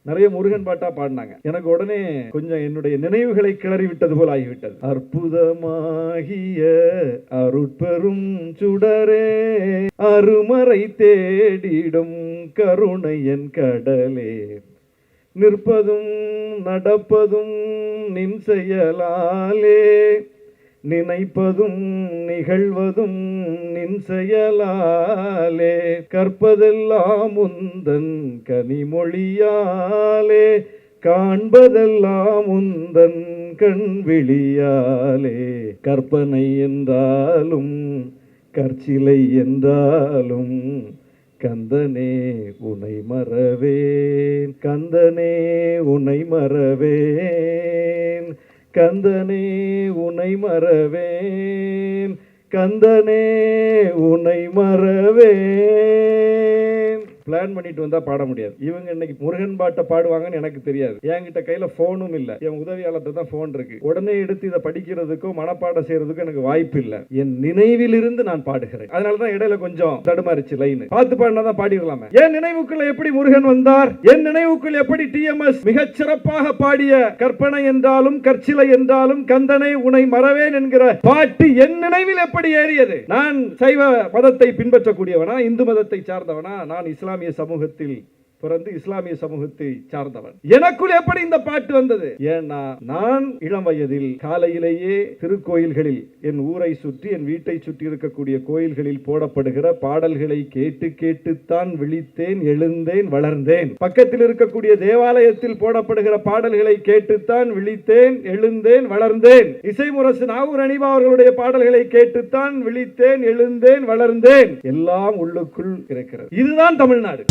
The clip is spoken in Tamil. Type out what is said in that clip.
நிறைய முருகன் பாட்டா பாடினாங்க. எனக்கு உடனே கொஞ்சம் என்னுடைய நினைவுகளை கிளறி விட்டது போல் ஆகிவிட்டது. அற்புதமாகிய அருட்பெரும் சுடரே, அருமறை தேடிடும் கருணையன் கடலே, நிற்பதும் நடப்பதும் நின் செயலாலே, நினைப்பதும் நிகழ்வதும் நின் செயலாலே, கற்பதெல்லாம் உந்தன் கனிமொழியாலே, காண்பதெல்லாம் உந்தன் கண்விழியாலே, கற்பனை என்றாலும் கற்சிலை என்றாலும் கந்தனே உனை மறவேன், கந்தனே உனை மறவேன், கந்தனே உனை மறவேன், கந்தனே உனை மறவேன். பிளான் பண்ணிட்டு வந்தா பாட முடியாது. இவங்க இன்னைக்கு முருகன் பாட்டை பாடுவாங்கன்னு எனக்கு தெரியாது. என்கிட்ட கையில போனும் இல்ல, என் உதவியாளர்கிட்ட தான் போன் இருக்கு. உடனே எடுத்து இதை படிக்கிறதுக்கோ மனப்பாடம் செய்யறதுக்கோ எனக்கு வாய்ப்பு இல்ல. என் நினைவில் இருந்து நான் பாடுகிறேன். அதனாலதான் இடையில கொஞ்சம் தடுமாறிச்சு லைன். பார்த்து பாடினாதான் பாடிடலாமே. என் நினைவுக்குள்ள எப்படி முருகன் வந்தார், என் நினைவுக்குள் எப்படி டிஎம்எஸ் மிகச் சிறப்பாக பாடிய கற்பனை என்றாலும் கற்சிலை என்றாலும் கந்தனை உனை மறவேன் என்கிற பாட்டு என் நினைவில் எப்படி ஏறியது. நான் சைவ மதத்தை பின்பற்றக்கூடியவனா, இந்து மதத்தை சார்ந்தவனா, நான் இஸ்லாமிய சமூகத்தில் பிறந்து இஸ்லாமிய சமூகத்தை சார்ந்தவன். எனக்குள் எப்படி இந்த பாட்டு வந்தது? ஏன்னா நான் இளம் வயதில் காலையிலேயே திருக்கோயில்களில் என் ஊரை சுற்றி என் வீட்டை சுற்றி இருக்கக்கூடிய கோயில்களில் போடப்படுகிற பாடல்களை கேட்டு கேட்டுத்தான் விழித்தேன், எழுந்தேன், வளர்ந்தேன். பக்கத்தில் இருக்கக்கூடிய தேவாலயத்தில் போடப்படுகிற பாடல்களை கேட்டுத்தான் விழித்தேன், எழுந்தேன், வளர்ந்தேன். இசைமுரசு நாவூர் அனிபா அவர்களுடைய பாடல்களை கேட்டுத்தான் விழித்தேன், எழுந்தேன், வளர்ந்தேன். எல்லாம் உள்ளுக்குள் இருக்கிறது. இதுதான் தமிழ்நாடு.